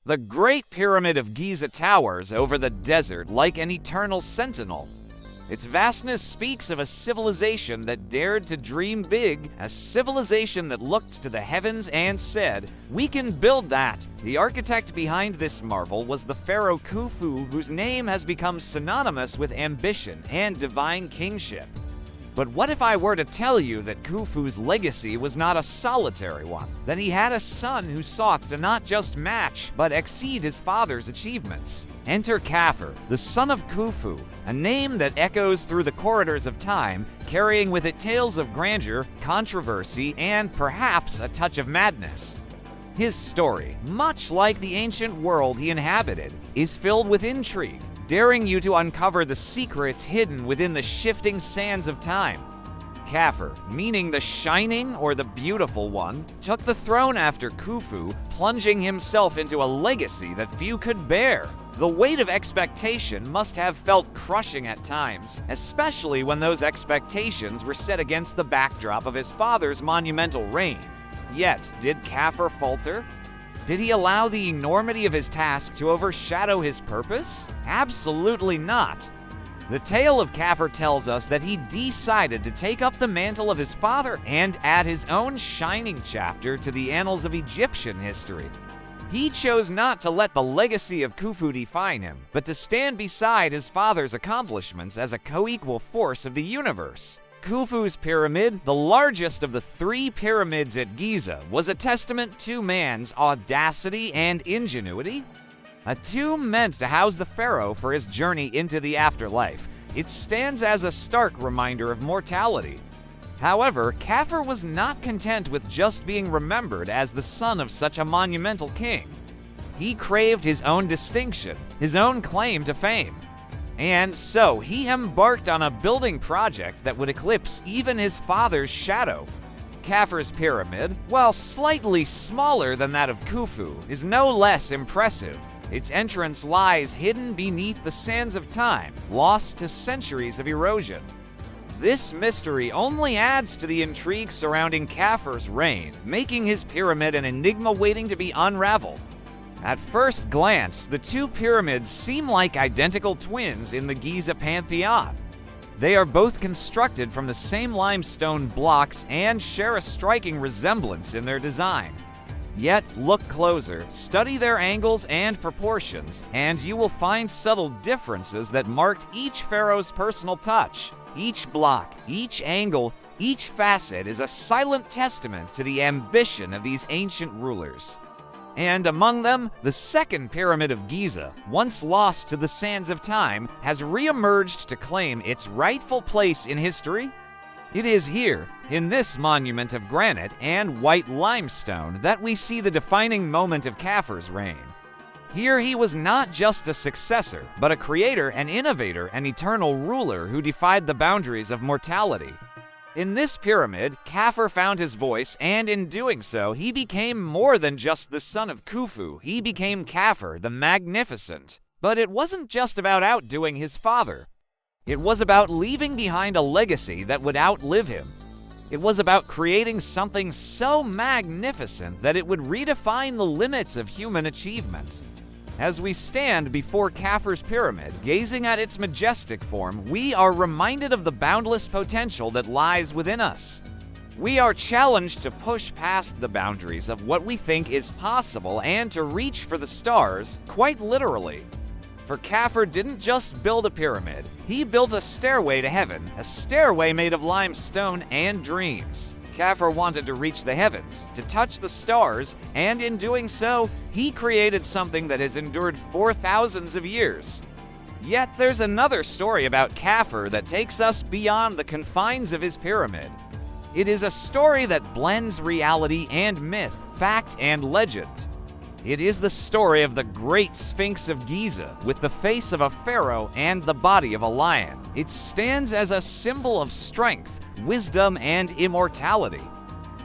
The Great Pyramid of Giza towers over the desert like an eternal sentinel. Its vastness speaks of a civilization that dared to dream big, a civilization that looked to the heavens and said, "We can build that." The architect behind this marvel was the Pharaoh Khufu, whose name has become synonymous with ambition and divine kingship. But what if I were to tell you that Khufu's legacy was not a solitary one, that he had a son who sought to not just match, but exceed his father's achievements? Enter Khafre, the son of Khufu, a name that echoes through the corridors of time, carrying with it tales of grandeur, controversy, and perhaps a touch of madness. His story, much like the ancient world he inhabited, is filled with intrigue, daring you to uncover the secrets hidden within the shifting sands of time. Khafre, meaning the shining or the beautiful one, took the throne after Khufu, plunging himself into a legacy that few could bear. The weight of expectation must have felt crushing at times, especially when those expectations were set against the backdrop of his father's monumental reign. Yet, did Khafre falter? Did he allow the enormity of his task to overshadow his purpose? Absolutely not. The tale of Khafre tells us that he decided to take up the mantle of his father and add his own shining chapter to the annals of Egyptian history. He chose not to let the legacy of Khufu define him, but to stand beside his father's accomplishments as a co-equal force of the universe. Khufu's pyramid, the largest of the 3 pyramids at Giza, was a testament to man's audacity and ingenuity. A tomb meant to house the pharaoh for his journey into the afterlife. It stands as a stark reminder of mortality. However, Khafre was not content with just being remembered as the son of such a monumental king. He craved his own distinction, his own claim to fame. And so he embarked on a building project that would eclipse even his father's shadow. Khafre's pyramid, while slightly smaller than that of Khufu, is no less impressive. Its entrance lies hidden beneath the sands of time, lost to centuries of erosion. This mystery only adds to the intrigue surrounding Khafre's reign, making his pyramid an enigma waiting to be unraveled. At first glance, the 2 pyramids seem like identical twins in the Giza pantheon. They are both constructed from the same limestone blocks and share a striking resemblance in their design. Yet, look closer, study their angles and proportions, and you will find subtle differences that marked each pharaoh's personal touch. Each block, each angle, each facet is a silent testament to the ambition of these ancient rulers. And among them, the second pyramid of Giza, once lost to the sands of time, has re-emerged to claim its rightful place in history. It is here, in this monument of granite and white limestone, that we see the defining moment of Khafre's reign. Here he was not just a successor, but a creator, an innovator, an eternal ruler who defied the boundaries of mortality. In this pyramid, Khafre found his voice, and in doing so, he became more than just the son of Khufu. He became Khafre, the Magnificent. But it wasn't just about outdoing his father. It was about leaving behind a legacy that would outlive him. It was about creating something so magnificent that it would redefine the limits of human achievement. As we stand before Khafre's pyramid, gazing at its majestic form, we are reminded of the boundless potential that lies within us. We are challenged to push past the boundaries of what we think is possible and to reach for the stars, quite literally. For Khafre didn't just build a pyramid, he built a stairway to heaven, a stairway made of limestone and dreams. Khafre wanted to reach the heavens, to touch the stars, and in doing so, he created something that has endured for thousands of years. Yet there's another story about Khafre that takes us beyond the confines of his pyramid. It is a story that blends reality and myth, fact and legend. It is the story of the great Sphinx of Giza, with the face of a pharaoh and the body of a lion. It stands as a symbol of strength, wisdom, and immortality.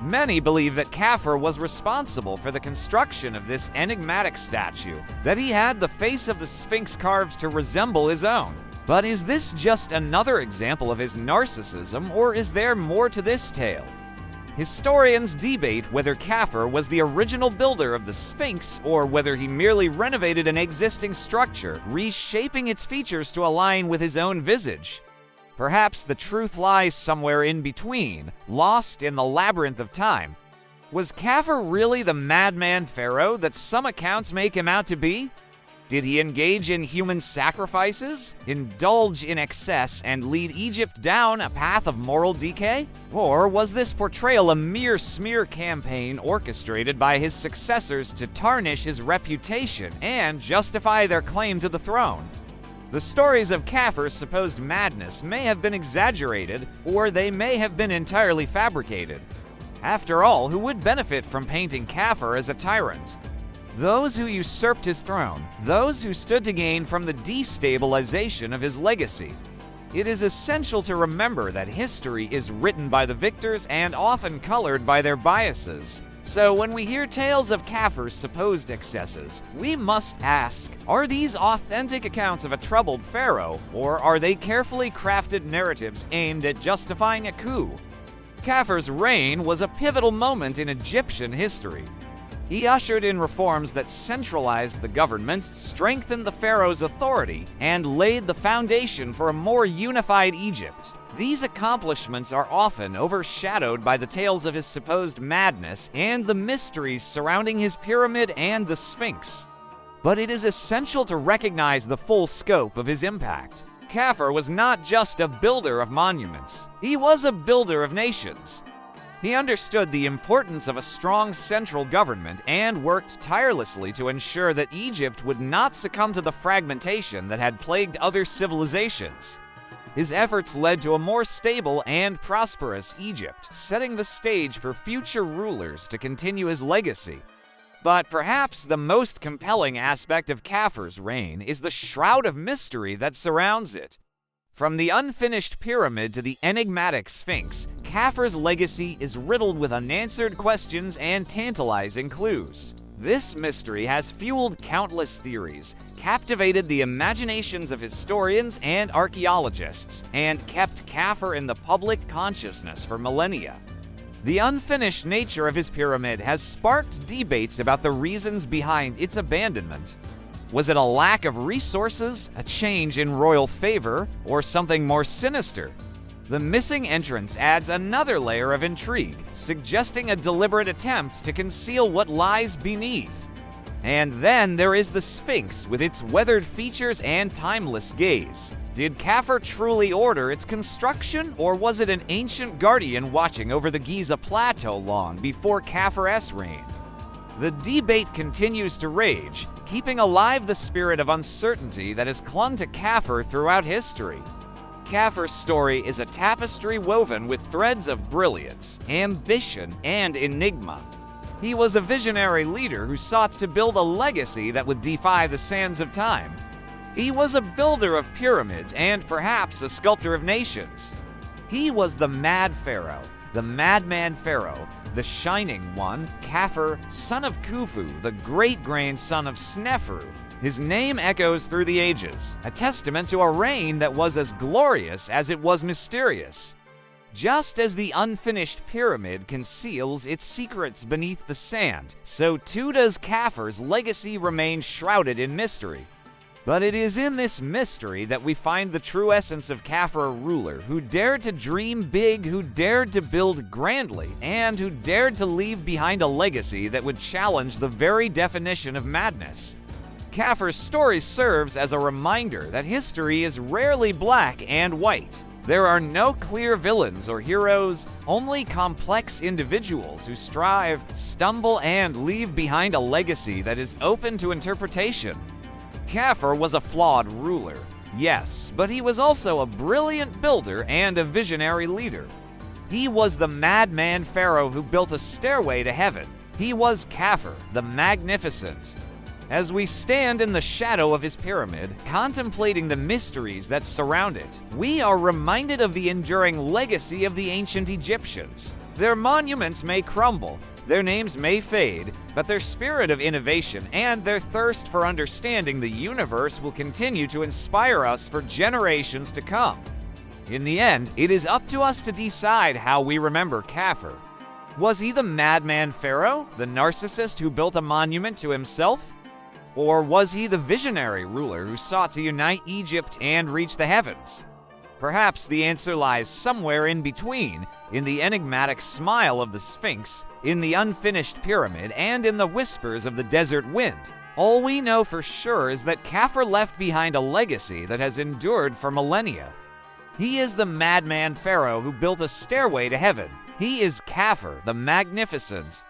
Many believe that Khafre was responsible for the construction of this enigmatic statue, that he had the face of the Sphinx carved to resemble his own. But is this just another example of his narcissism, or is there more to this tale? Historians debate whether Khafre was the original builder of the Sphinx or whether he merely renovated an existing structure, reshaping its features to align with his own visage. Perhaps the truth lies somewhere in between, lost in the labyrinth of time. Was Khafre really the madman pharaoh that some accounts make him out to be? Did he engage in human sacrifices, indulge in excess, and lead Egypt down a path of moral decay? Or was this portrayal a mere smear campaign orchestrated by his successors to tarnish his reputation and justify their claim to the throne? The stories of Khafre's supposed madness may have been exaggerated, or they may have been entirely fabricated. After all, who would benefit from painting Khafre as a tyrant? Those who usurped his throne, those who stood to gain from the destabilization of his legacy. It is essential to remember that history is written by the victors and often colored by their biases. So when we hear tales of Khafre's supposed excesses, we must ask, are these authentic accounts of a troubled pharaoh, or are they carefully crafted narratives aimed at justifying a coup? Khafre's reign was a pivotal moment in Egyptian history. He ushered in reforms that centralized the government, strengthened the pharaoh's authority, and laid the foundation for a more unified Egypt. These accomplishments are often overshadowed by the tales of his supposed madness and the mysteries surrounding his pyramid and the Sphinx. But it is essential to recognize the full scope of his impact. Khafre was not just a builder of monuments, he was a builder of nations. He understood the importance of a strong central government and worked tirelessly to ensure that Egypt would not succumb to the fragmentation that had plagued other civilizations. His efforts led to a more stable and prosperous Egypt, setting the stage for future rulers to continue his legacy. But perhaps the most compelling aspect of Khafre's reign is the shroud of mystery that surrounds it. From the unfinished pyramid to the enigmatic Sphinx, Khafre's legacy is riddled with unanswered questions and tantalizing clues. This mystery has fueled countless theories, captivated the imaginations of historians and archaeologists, and kept Khafre in the public consciousness for millennia. The unfinished nature of his pyramid has sparked debates about the reasons behind its abandonment. Was it a lack of resources, a change in royal favor, or something more sinister? The missing entrance adds another layer of intrigue, suggesting a deliberate attempt to conceal what lies beneath. And then there is the Sphinx with its weathered features and timeless gaze. Did Khafre truly order its construction, or was it an ancient guardian watching over the Giza Plateau long before Khafre's reign? The debate continues to rage, keeping alive the spirit of uncertainty that has clung to Khafre throughout history. Khafre's story is a tapestry woven with threads of brilliance, ambition, and enigma. He was a visionary leader who sought to build a legacy that would defy the sands of time. He was a builder of pyramids and perhaps a sculptor of nations. He was the Mad Pharaoh, the Madman Pharaoh, the Shining One, Khafre, son of Khufu, the great-grandson of Snefru. His name echoes through the ages, a testament to a reign that was as glorious as it was mysterious. Just as the unfinished pyramid conceals its secrets beneath the sand, so too does Khafre's legacy remain shrouded in mystery. But it is in this mystery that we find the true essence of Khafre, a ruler who dared to dream big, who dared to build grandly, and who dared to leave behind a legacy that would challenge the very definition of madness. Khafre's story serves as a reminder that history is rarely black and white. There are no clear villains or heroes, only complex individuals who strive, stumble, and leave behind a legacy that is open to interpretation. Khafre was a flawed ruler, yes, but he was also a brilliant builder and a visionary leader. He was the madman pharaoh who built a stairway to heaven. He was Khafre, the Magnificent. As we stand in the shadow of his pyramid, contemplating the mysteries that surround it, we are reminded of the enduring legacy of the ancient Egyptians. Their monuments may crumble, their names may fade, but their spirit of innovation and their thirst for understanding the universe will continue to inspire us for generations to come. In the end, it is up to us to decide how we remember Khafre. Was he the madman pharaoh, the narcissist who built a monument to himself? Or was he the visionary ruler who sought to unite Egypt and reach the heavens? Perhaps the answer lies somewhere in between, in the enigmatic smile of the Sphinx, in the unfinished pyramid, and in the whispers of the desert wind. All we know for sure is that Khafre left behind a legacy that has endured for millennia. He is the madman pharaoh who built a stairway to heaven. He is Khafre the Magnificent.